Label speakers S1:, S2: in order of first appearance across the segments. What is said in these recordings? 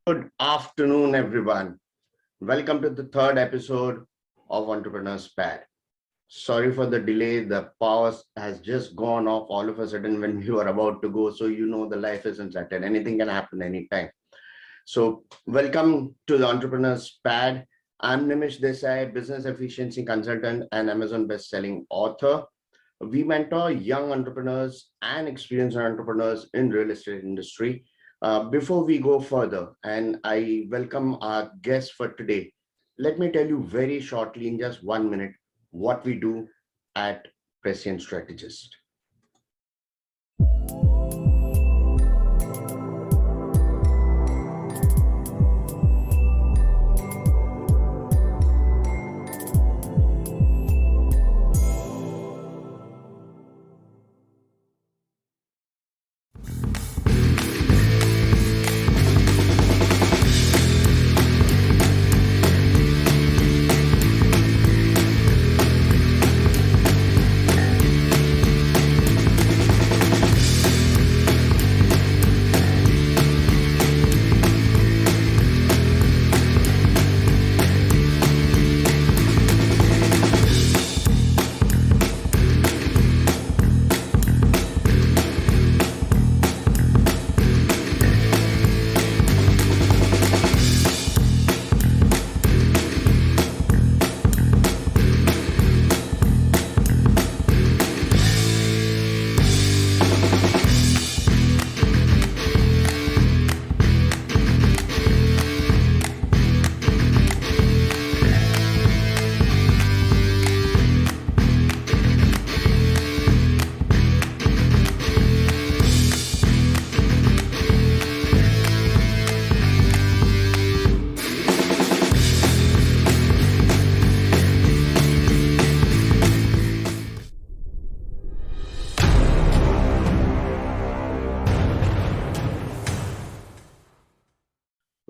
S1: Good afternoon, everyone. Welcome to the third episode of Entrepreneurs Pad. Sorry for the delay. The power has just gone off all of a sudden when we were about to go. So, the life isn't certain. Anything can happen anytime. So, welcome to the Entrepreneurs Pad. I'm Nimish Desai, business efficiency consultant and Amazon best-selling author. We mentor young entrepreneurs and experienced entrepreneurs in real estate industry. Before we go further, and I welcome our guest for today, let me tell you very shortly in just 1 minute what we do at Prescient Strategist.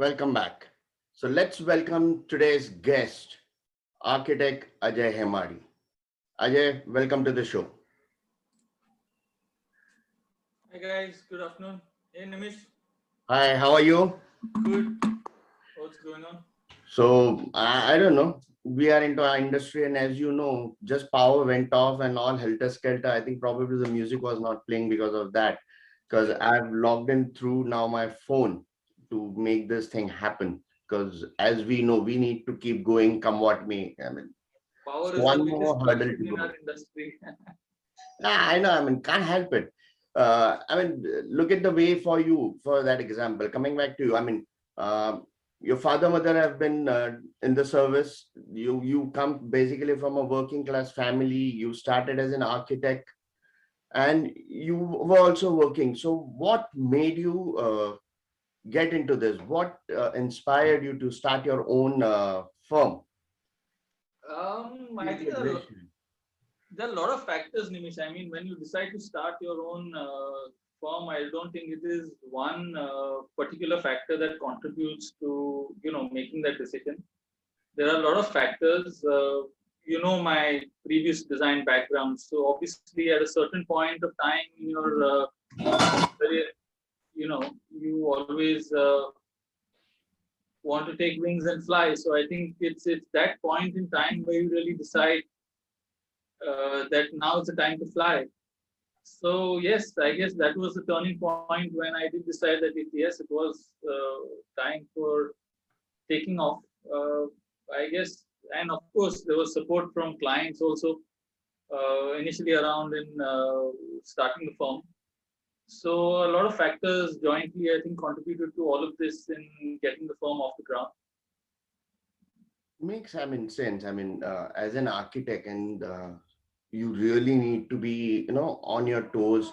S1: Welcome back. So let's welcome today's guest, architect Ajay Hemari. Ajay, welcome to the show.
S2: Hi guys, good afternoon. Hey Nimish.
S1: Hi, how are you?
S2: Good. What's going on?
S1: So I don't know. We are into our industry, and as you know, just power went off and all helter skelter. I think probably the music was not playing because of that. Because I've logged in through now my phone to make this thing happen. Because as we know, we need to keep going, come what may. I mean,
S2: Power
S1: so
S2: is the
S1: one
S2: biggest
S1: more hurdle to
S2: question in
S1: go.
S2: our industry.
S1: I know. I mean, can't help it. Look at the way for you for that example. Coming back to you, your father, mother have been in the service. You come basically from a working class family. You started as an architect, and you were also working. So, what made you get into this? What inspired you to start your own firm?
S2: I think there are a lot of factors, Nimish. I mean, when you decide to start your own firm, I don't think it is one particular factor that contributes to making that decision. There are a lot of factors. My previous design background. So obviously, at a certain point of time in your career, you always want to take wings and fly. So I think it's that point in time where you really decide that now it's the time to fly. So yes, I guess that was the turning point when I did decide that yes, it was time for taking off. I guess, and of course there was support from clients also initially around in starting the firm. So a lot of factors jointly, I think, contributed to all of this in getting the firm off the ground.
S1: Makes sense. As an architect, and you really need to be on your toes,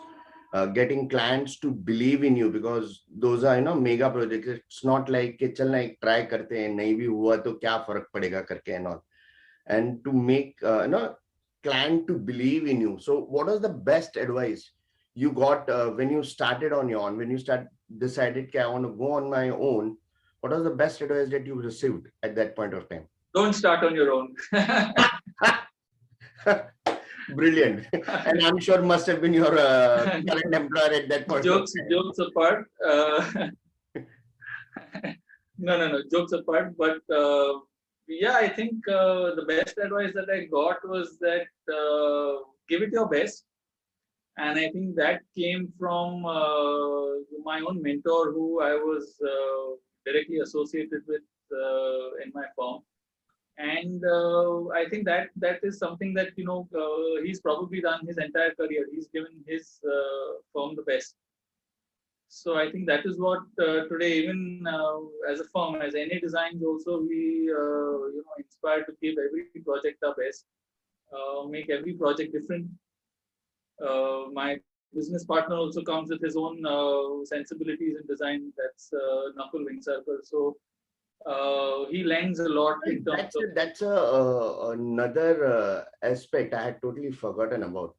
S1: getting clients to believe in you, because those are mega projects. It's not like कि चलना एक try करते हैं, नहीं भी हुआ तो क्या फर्क पड़ेगा करके and all. And to make client to believe in you. So what was the best advice you got when you started on your own, when you decided that I want to go on my own? What was the best advice that you received at that point of time?
S2: Don't start on your own.
S1: Brilliant. And I'm sure must have been your current employer at that point.
S2: Jokes apart. No. Jokes apart, but yeah, I think the best advice that I got was that give it your best, and I think that came from my own mentor, who I was directly associated with in my firm. And I think that is something that he's probably done his entire career. He's given his firm the best. So I think that is what today, even as a firm, as any designs, also we inspire to give every project our best, make every project different. My business partner also comes with his own sensibilities in design. That's Nakul Vingsarkar. So he lends a lot in terms of.
S1: That's another aspect I had totally forgotten about.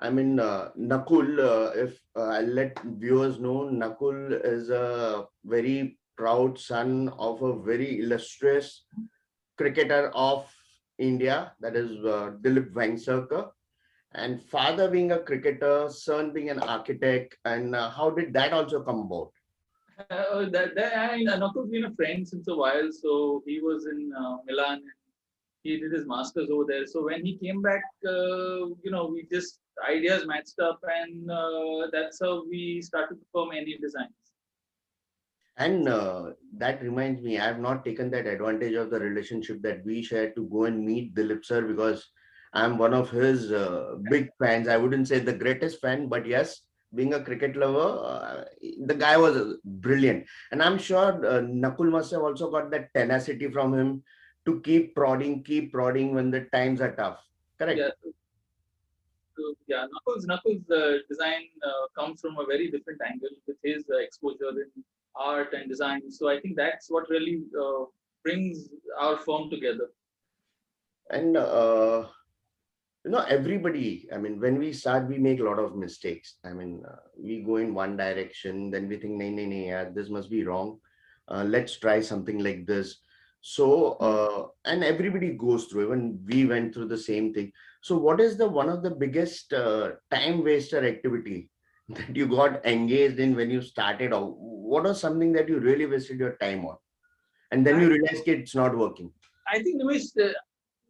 S1: I mean, Nakul, if I'll let viewers know, Nakul is a very proud son of a very illustrious cricketer of India, that is Dilip Vengsarkar, and father being a cricketer, son being an architect. And how did that also come about?
S2: Nakul's been a friend since a while. So he was in Milan. He did his masters over there. So when he came back, we just ideas matched up, and that's how we started to form any designs.
S1: And that reminds me, I have not taken that advantage of the relationship that we share to go and meet Dilip sir, because I'm one of his big fans. I wouldn't say the greatest fan, but yes, being a cricket lover, the guy was brilliant. And I'm sure Nakul must have also got that tenacity from him to keep prodding when the times are tough. Correct?
S2: Yeah. So, yeah, Nakul's design comes from a very different angle with his exposure in art and design. So I think that's what really brings our firm together.
S1: And everybody, I mean, when we start, we make a lot of mistakes. I mean, we go in one direction, then we think, nay, yeah, this must be wrong. Let's try something like this. So and everybody goes through, even we went through the same thing. So what is the one of the biggest time waster activity that you got engaged in when you started, or what was something that you really wasted your time on, and then you realized it's not working?
S2: I think, Nimish,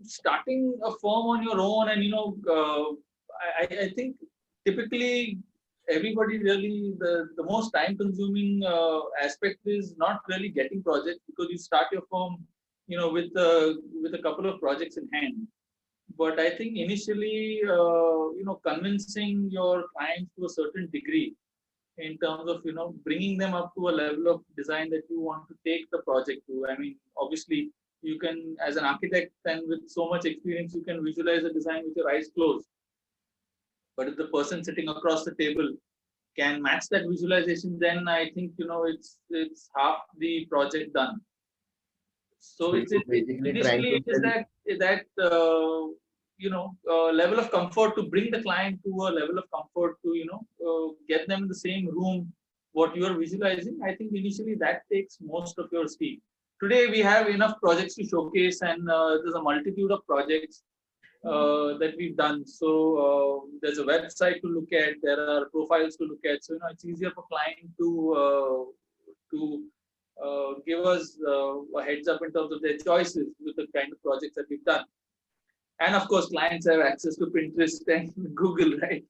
S2: starting a firm on your own, and I think typically everybody really, the most time consuming aspect is not really getting projects, because you start your firm with a couple of projects in hand. But I think initially convincing your clients to a certain degree in terms of bringing them up to a level of design that you want to take the project to. I mean, obviously you can, as an architect and with so much experience, you can visualize a design with your eyes closed. But if the person sitting across the table can match that visualization, then I think it's half the project done. So
S1: So
S2: it's
S1: you're basically trying
S2: initially
S1: to
S2: it is that level of comfort, to bring the client to a level of comfort, to get them in the same room what you are visualizing. I think initially that takes most of your steam. Today we have enough projects to showcase, and there's a multitude of projects that we've done. So there's a website to look at, there are profiles to look at. So it's easier for client to give us a heads up in terms of their choices with the kind of projects that we've done. And of course, clients have access to Pinterest and Google, right?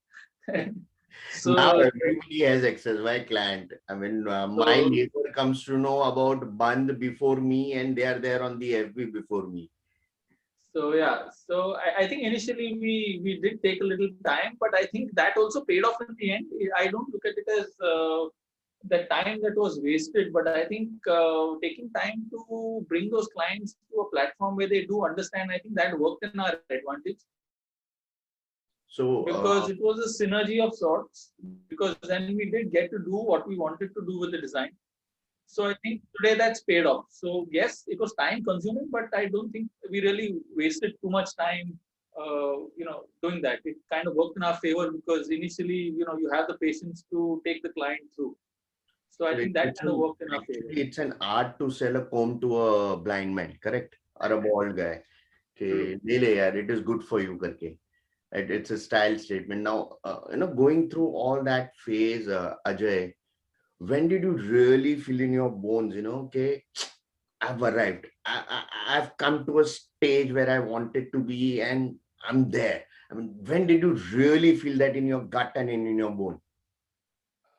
S2: So
S1: now everybody has access. My client, I mean, my neighbor comes to know about Band before me, and they are there on the FB before me.
S2: So yeah, so I think initially we did take a little time, but I think that also paid off in the end. I don't look at it as the time that was wasted, but I think taking time to bring those clients to a platform where they do understand, I think that worked in our advantage.
S1: So
S2: because it was a synergy of sorts, because then we did get to do what we wanted to do with the design. So I think today that's paid off. So yes, it was time consuming, but I don't think we really wasted too much time doing that. It kind of worked in our favor, because initially you have the patience to take the client through. So I think that kind of worked in our favor.
S1: It's an art to sell a comb to a blind man, correct? Or a bald guy. Okay, it is good for you, karke. It's a style statement. Now, going through all that phase, Ajay, when did you really feel in your bones, okay, I've arrived. I've come to a stage where I wanted to be and I'm there. I mean, when did you really feel that in your gut and in your bone?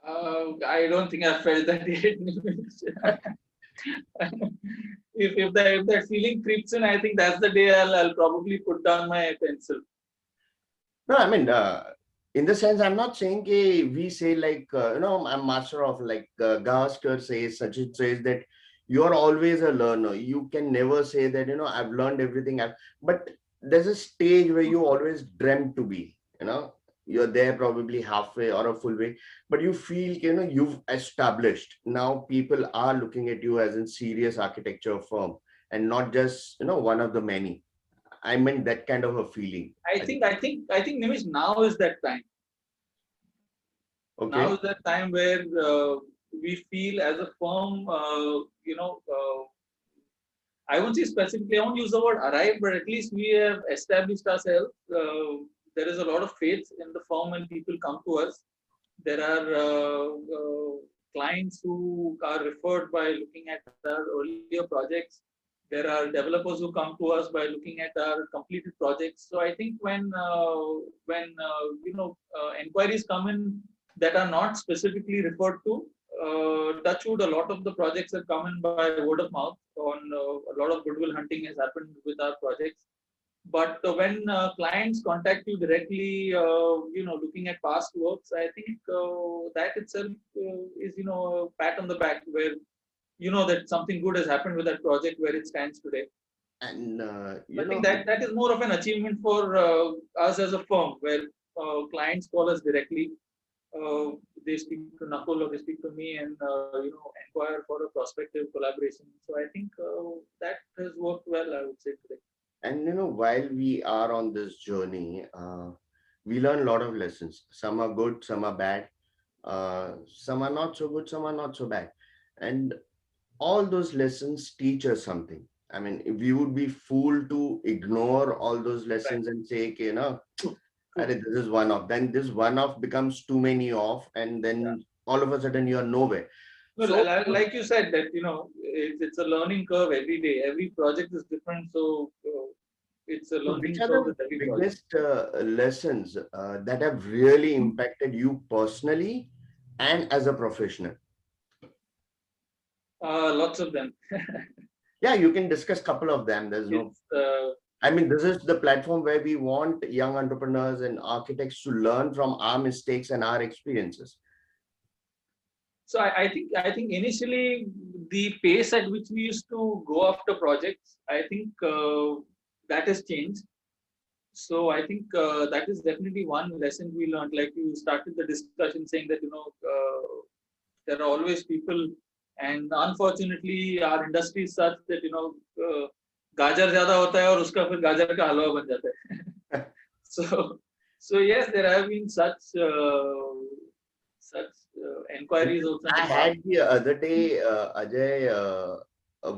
S2: I don't think I felt that yet. If that feeling creeps in, I think that's the day I'll probably put down my pencil.
S1: No, I mean, in the sense, I'm not saying we say like, I'm master of like Gavaskar says, Sachin says that you're always a learner. You can never say that, I've learned everything. But there's a stage where you always dreamt to be, you're there probably halfway or a full way, but you feel, you've established. Now people are looking at you as a serious architecture firm and not just, one of the many. I meant that kind of a feeling.
S2: I think Nimish, now is that time. Now
S1: Okay.
S2: is that time where we feel as a firm, I won't say specifically, I won't use the word arrive, but at least we have established ourselves. There is a lot of faith in the firm when people come to us. There are clients who are referred by looking at our earlier projects. There are developers who come to us by looking at our completed projects. So I think when inquiries come in that are not specifically referred to, touchwood, a lot of the projects have come in by word of mouth. On a lot of goodwill hunting has happened with our projects. But when clients contact you directly, looking at past works, I think that itself is, a pat on the back where you know that something good has happened with that project where it stands today.
S1: And
S2: I think that is more of an achievement for us as a firm, where clients call us directly. They speak to Nakul or they speak to me and inquire for a prospective collaboration. So I think that has worked well, I would say today.
S1: and while we are on this journey, we learn a lot of lessons. Some are good, some are bad, some are not so good, some are not so bad. And all those lessons teach us something. I mean, if we would be fooled to ignore all those
S2: Right.
S1: lessons and say,
S2: True.
S1: "Arey, this is one off," then this one off becomes too many off, and
S2: Yeah.
S1: then all of a sudden you are nowhere.
S2: No,
S1: So,
S2: like you said that it's a learning curve every day. Every project is different, so it's a
S1: which
S2: learning
S1: are
S2: curve
S1: the
S2: with every project.
S1: biggest lessons that have really impacted you personally and as a professional?
S2: Lots of them.
S1: Yeah, you can discuss a couple of them. There's no,
S2: It's
S1: I mean, this is the platform where we want young entrepreneurs and architects to learn from our mistakes and our experiences.
S2: so I think initially the pace at which we used to go after projects, I think that has changed. So I think that is definitely one lesson we learned. Like you started the discussion saying that there are always people, and unfortunately our industry is such that गाजर ज्यादा होता है और उसका फिर गाजर का हलवा बन जाता है. So yes, there have been such inquiries also in
S1: I
S2: the past.
S1: had the other day, Ajay,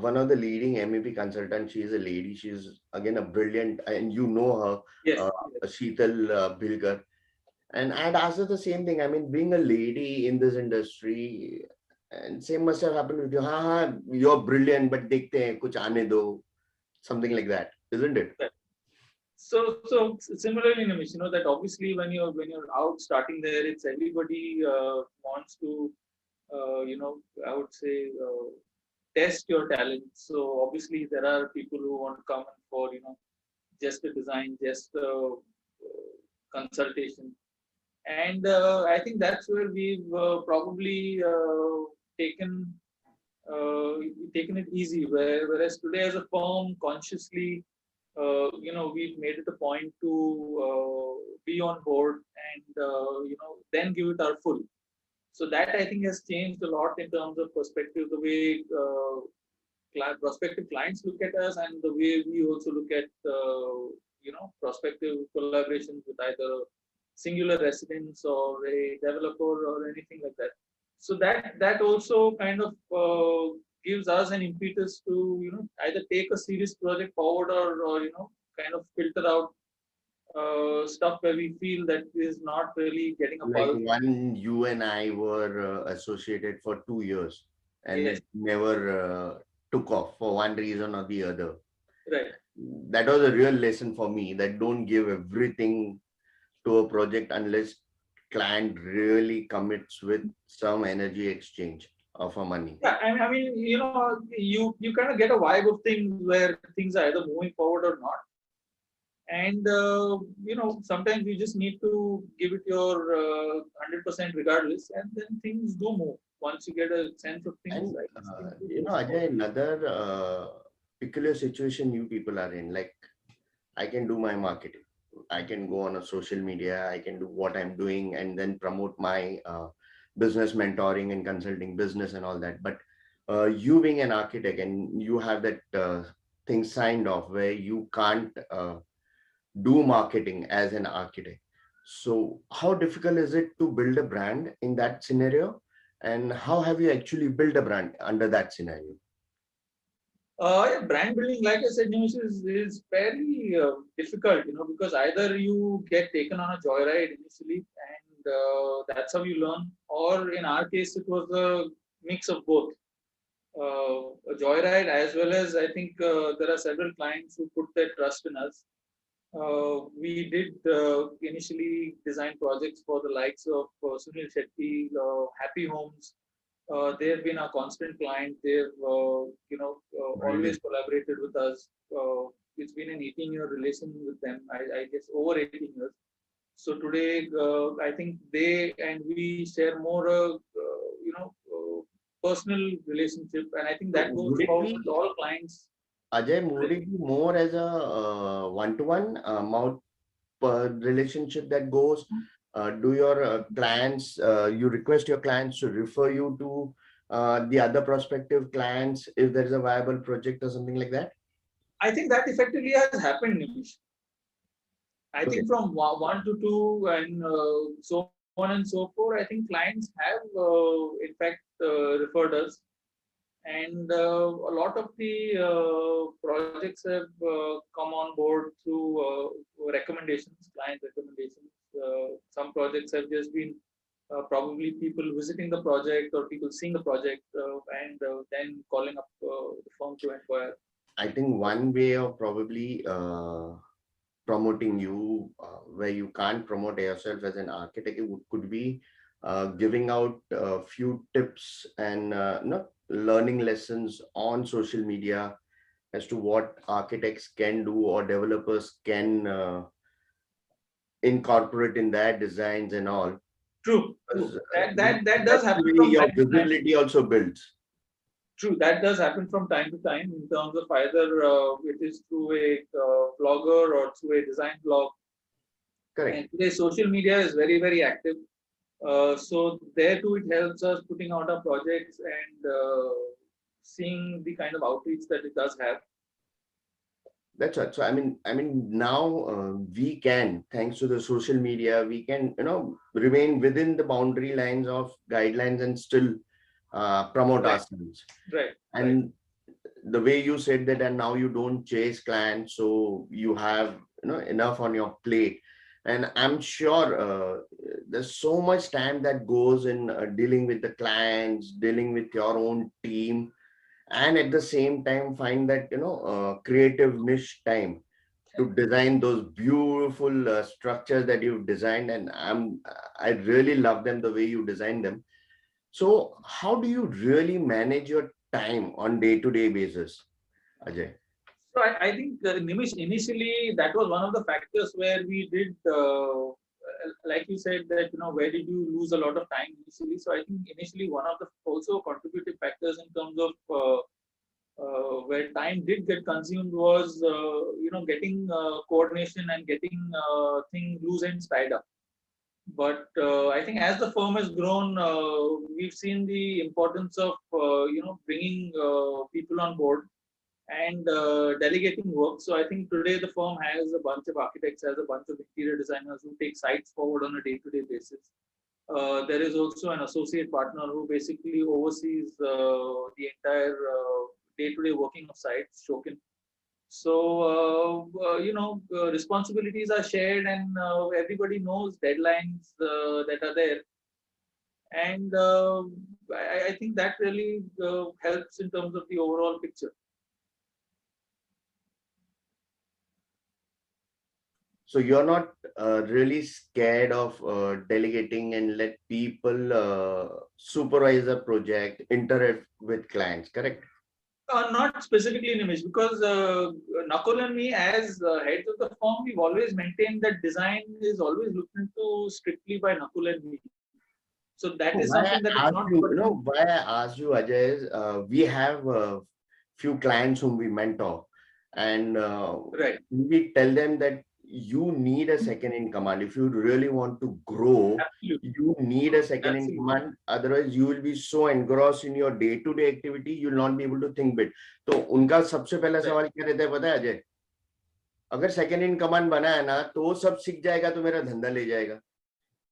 S1: one of the leading MEP consultants. She's a lady. She's again a brilliant, and you know her,
S2: Yes,
S1: uh,
S2: yes.
S1: Sheetal Bilgar. And I'd asked her the same thing. I mean, being a lady in this industry, and same must have happened with you. Ha, you're brilliant, but dekhte hain, kuch aane do, something like that, isn't it?
S2: So similarly, Nimish, that obviously when you're out starting there, it's everybody wants to, I would say, test your talent. So obviously there are people who want to come in for just a design, just a consultation, and I think that's where we've probably taken taken it easy. Whereas today, as a firm, consciously, we've made it a point to be on board and then give it our full. So that I think has changed a lot in terms of perspective, the way prospective clients look at us, and the way we also look at prospective collaborations with either singular residents or a developer or anything like that. So that also kind of gives us an impetus to either take a serious project forward or kind of filter out stuff where we feel that is not really getting a
S1: Like
S2: pulse.
S1: one, you and I were associated for 2 years, and
S2: Yes,
S1: it never took off for one reason or the other.
S2: right.
S1: That was a real lesson for me, that don't give everything to a project unless client really commits with some energy exchange of a money.
S2: Yeah, you kind of get a vibe of things where things are either moving forward or not. And sometimes you just need to give it your 100% regardless, and then things do move. Once you get a sense of things,
S1: And
S2: I guess things do move
S1: Ajay,
S2: forward.
S1: another peculiar situation you people are in, like I can do my marketing. I can go on a social media. I can do what I'm doing and then promote my business mentoring and consulting business and all that. But you being an architect and you have that thing signed off where you can't do marketing as an architect. So how difficult is it to build a brand in that scenario? And how have you actually built a brand under that scenario?
S2: Yeah, brand building, like I said, is very difficult, because either you get taken on a joyride initially, and that's how you learn, or in our case, it was a mix of both. A joyride, as well as I think there are several clients who put their trust in us. We did initially design projects for the likes of Sunil Shetty, Happy Homes. They have been a constant client. They've always
S1: Brilliant.
S2: collaborated with us. It's been an 18-year relation with them. I guess over 18 years. So today, I think they and we share more, personal relationship, and I think
S1: So
S2: that goes
S1: would it
S2: for with
S1: be
S2: all clients.
S1: Ajay, would it be more as a one-to-one mouth relationship that goes? Do your clients, you request your clients to refer you to the other prospective clients if there is a viable project or something like that?
S2: I think that effectively has happened, Nimish. I
S1: Okay.
S2: think from one to two and so on and so forth, I think clients have, in fact, referred us. And a lot of the projects have come on board through recommendations, client recommendations. Some projects have just been probably people visiting the project or people seeing the project and then calling up the firm to inquire.
S1: I think one way of probably promoting you where you can't promote yourself as an architect, could be giving out a few tips and not learning lessons on social media as to what architects can do or developers can incorporate in their designs and all.
S2: True, true.
S1: Because
S2: That does
S1: that's the
S2: happen
S1: way
S2: from
S1: your
S2: time to time.
S1: visibility also builds.
S2: True, that does happen from time to time in terms of either it is through a blogger or through a design blog.
S1: Correct.
S2: And today, social media is very, very active. So there too, it helps us putting out our projects and seeing the kind of outreach that it does have.
S1: That's right. So I mean, now we can, thanks to the social media, we can, remain within the boundary lines of guidelines and still promote
S2: Right,
S1: ourselves.
S2: right, right.
S1: And the way you said that, and now you don't chase clients, so you have, enough on your plate. And I'm sure there's so much time that goes in dealing with the clients, dealing with your own team, and at the same time find that creative niche time to design those beautiful structures that you've designed. And I really love them the way you design them. So how do you really manage your time on day-to-day basis, Ajay?
S2: So I think Nimish, initially that was one of the factors where we did, like you said, that where did you lose a lot of time initially? So I think initially one of the also contributive factors in terms of where time did get consumed was getting coordination and getting thing loose ends tied up. But I think as the firm has grown, we've seen the importance of bringing people on board and delegating work. So I think today the firm has a bunch of architects, has a bunch of interior designers who take sites forward on a day-to-day basis. There is also an associate partner who basically oversees the entire day-to-day working of sites, Shokin. So, responsibilities are shared, and everybody knows deadlines that are there. And I think that really helps in terms of the overall picture.
S1: So you're not really scared of delegating and let people supervise a project, interact with clients, correct?
S2: Not specifically in image, because Nakul and me, as heads of the firm, we've always maintained that design is always looked into strictly by Nakul and me. So that is
S1: No,
S2: something
S1: why
S2: that it's
S1: I
S2: not
S1: asked you,
S2: gotten.
S1: why I asked you, Ajay, is we have a few clients whom we mentor, and
S2: Right.
S1: we tell them that you need a second in command. If you really want to grow,
S2: Absolutely.
S1: you need a second in
S2: Absolutely.
S1: command. Otherwise, you will be so engrossed in your day-to-day activity, you will not be able to think bit. तो उनका सबसे पहला
S2: Right.
S1: सवाल क्या रहता है पता है अजय? अगर सेकंड इन कमांड बना है ना तो वो सब सीख जाएगा तो मेरा धंधा ले जाएगा.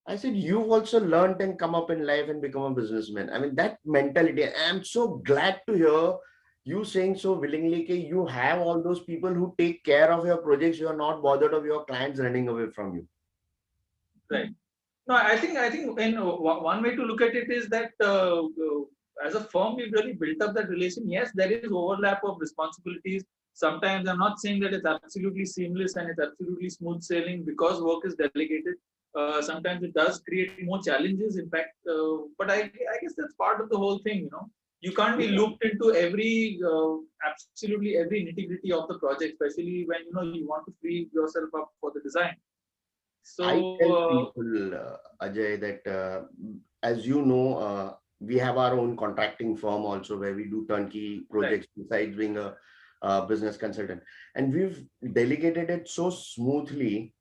S1: I said, you've also learned and come up in life and become a businessman. I mean, that mentality. I'm so glad to hear you saying so willingly that you have all those people who take care of your projects. You are not bothered of your clients running away from you.
S2: Right. No, I think one way to look at it is that as a firm we've really built up that relation. Yes, there is overlap of responsibilities. Sometimes I'm not saying that it's absolutely seamless and it's absolutely smooth sailing because work is delegated. Sometimes it does create more challenges. In fact, but I guess that's part of the whole thing. You can't be looped into absolutely every nitty-gritty of the project, especially when you want to free yourself up for the design.
S1: I
S2: So
S1: tell people, Ajay, that as you know, we have our own contracting firm also where we do turnkey
S2: right.
S1: projects besides being a business consultant. And we've delegated it so smoothly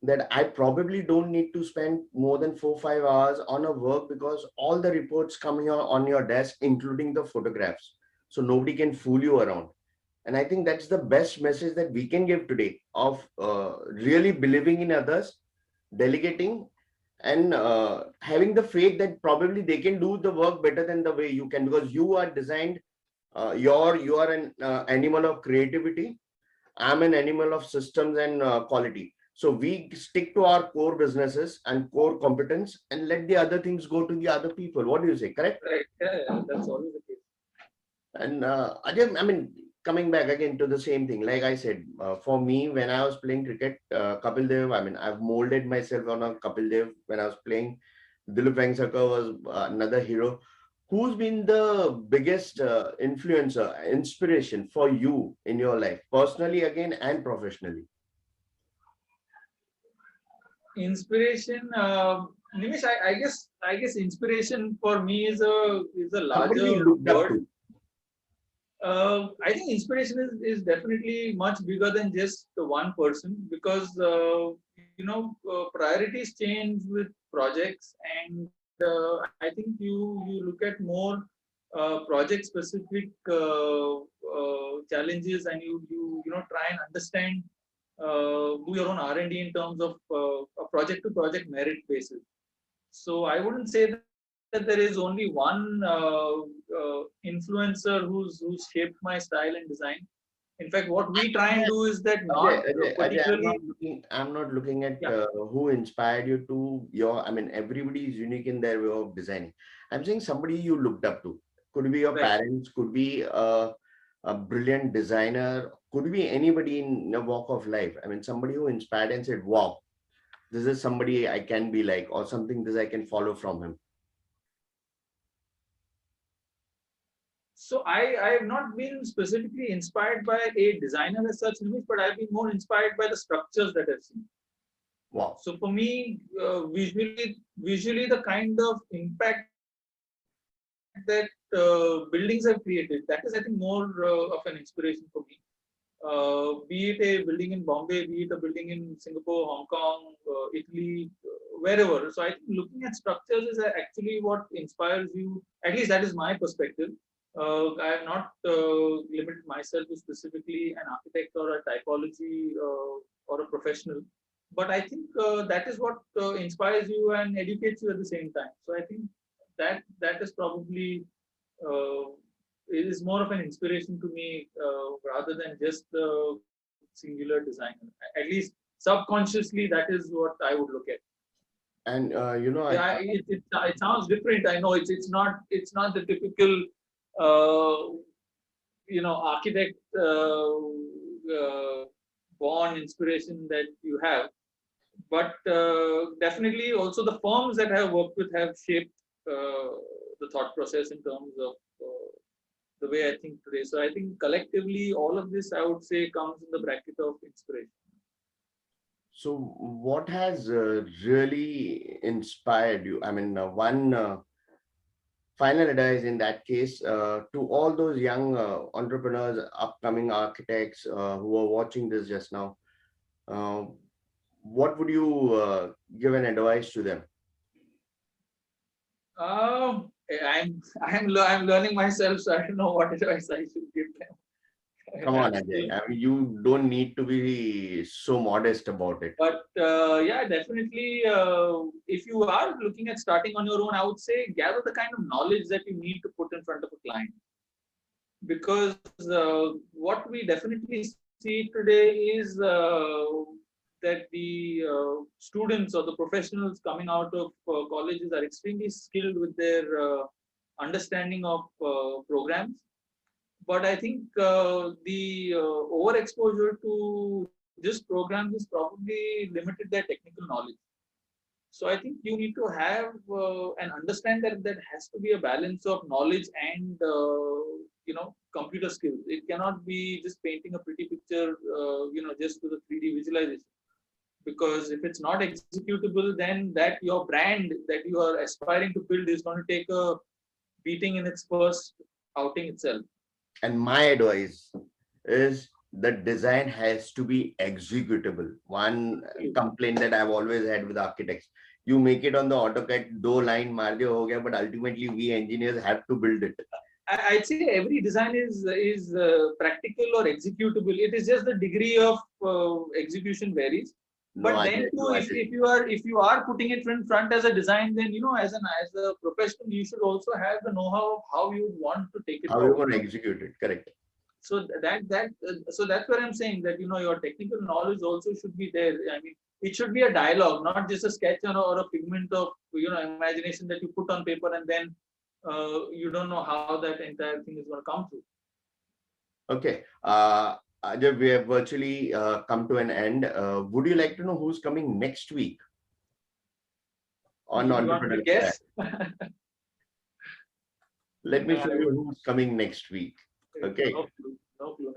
S1: that I probably don't need to spend more than 4 5 hours on a work because all the reports come on your desk, including the photographs. So nobody can fool you around. And I think that's the best message that we can give today of really believing in others, delegating, and having the faith that probably they can do the work better than the way you can because you are designed. You are an animal of creativity. I'm an animal of systems and quality. So we stick to our core businesses and core competence and let the other things go to the other people. What do you say? Correct?
S2: Right. Yeah, that's always the case.
S1: And again, I mean, coming back again to the same thing, like I said, for me, when I was playing cricket, Kapil Dev, I mean, I've molded myself on a Kapil Dev when I was playing. Dilip Vengsarkar was another hero. Who's been the biggest influencer, inspiration for you in your life, personally again and professionally?
S2: Inspiration, Nimish, I guess inspiration for me is a
S1: Somebody
S2: larger
S1: you looked up
S2: word.
S1: to.
S2: I think inspiration is definitely much bigger than just the one person because priorities change with projects, and I think you look at more project specific challenges, and you try and understand, do your own R&D in terms of a project to project merit basis. So I wouldn't say that there is only one influencer who's shaped my style and design. In fact, what we try and do is that not
S1: Ajay,
S2: particularly.
S1: I'm not looking at
S2: Yeah,
S1: who inspired you to I mean, everybody is unique in their way of designing. I'm saying somebody you looked up to. Could be your
S2: right.
S1: parents, could be a brilliant designer, could be anybody in a walk of life. I mean, somebody who inspired and said, wow, this is somebody I can be like, or something this I can follow from him.
S2: So I have not been specifically inspired by a designer as such, Nimish, but I've been more inspired by the structures that I've seen.
S1: Wow.
S2: So for me, visually the kind of impact that buildings have created, that is, I think, more of an inspiration for me. Be it a building in Bombay, be it a building in Singapore, Hong Kong, Italy, wherever. So I think looking at structures is actually what inspires you. At least that is my perspective. I have not limited myself to specifically an architect or a typology or a professional, but I think that is what inspires you and educates you at the same time. So I think that is probably uh, it is more of an inspiration to me rather than just the singular design. At least subconsciously, that is what I would look at.
S1: And
S2: Yeah, it sounds different. I know it's not the typical architect born inspiration that you have, but definitely also the firms that I have worked with have shaped the thought process in terms of the way I think today. So I think collectively all of this I would say comes in the bracket of inspiration.
S1: So what has really inspired you? I mean, one final advice in that case to all those young entrepreneurs, upcoming architects who are watching this just now, uh, what would you give an advice to them?
S2: I'm learning myself, so I don't know what advice I should give them.
S1: Come on, Ajay. I mean, you don't need to be so modest about it.
S2: But yeah, definitely, if you are looking at starting on your own, I would say gather the kind of knowledge that you need to put in front of a client. Because what we definitely see today is that the students or the professionals coming out of colleges are extremely skilled with their understanding of programs. But I think the overexposure to just programs is probably limited their technical knowledge. So I think you need to have and understand that there has to be a balance of knowledge and computer skills. It cannot be just painting a pretty picture, just with a 3D visualization. Because if it's not executable, then that your brand that you are aspiring to build is going to take a beating in its first outing itself.
S1: And my advice is the design has to be executable. One complaint that I've always had with architects, you make it on the AutoCAD, do line maar diya, ho gaya, but ultimately we engineers have to build it.
S2: I'd say every design is practical or executable. It is just the degree of execution varies. But then too, if you are putting it in front as a design, then as a professional, you should also have the know-how of how you would want to take it.
S1: How you going to execute it? Correct.
S2: So that's what I'm saying, that your technical knowledge also should be there. I mean, it should be a dialogue, not just a sketch or a figment of imagination that you put on paper and then you don't know how that entire thing is going to come through.
S1: Okay. Ajay, we have virtually come to an end. Would you like to know who's coming next week on Entrepreneur
S2: Guess?
S1: Let me show you who's coming next week. Okay.
S2: No clue.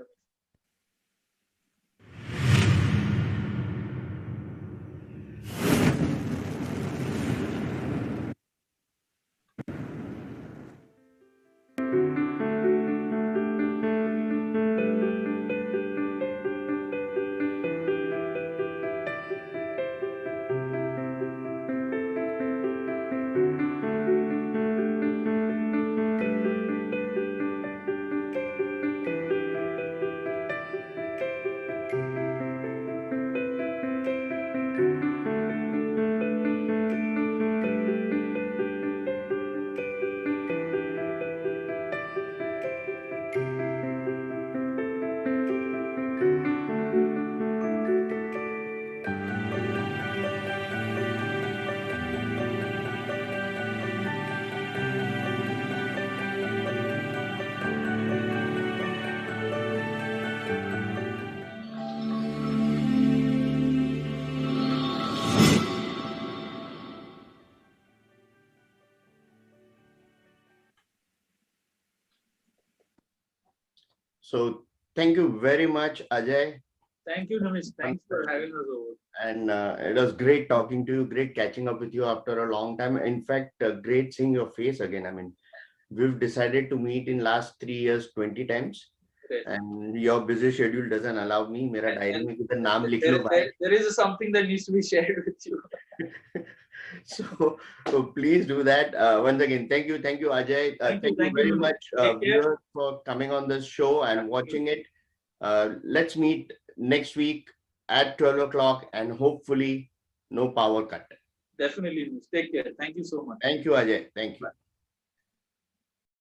S1: So thank you very much, Ajay.
S2: Thank you, Nimish. Thanks for having us over.
S1: And it was great talking to you, great catching up with you after a long time. In fact, great seeing your face again. I mean, we've decided to meet in last 3 years 20 times. Right. And your busy schedule doesn't allow me. Mera diary mein kudhar naam likh lo bhai.
S2: There is something that needs to be shared with you.
S1: So please do that. Once again, thank you, Ajay. Thank you very much, viewers, for coming on this show and watching it. Let's meet next week at 12 o'clock and hopefully no power cut.
S2: Definitely. Take care. Thank you so much.
S1: Thank you, Ajay. Thank you. Bye.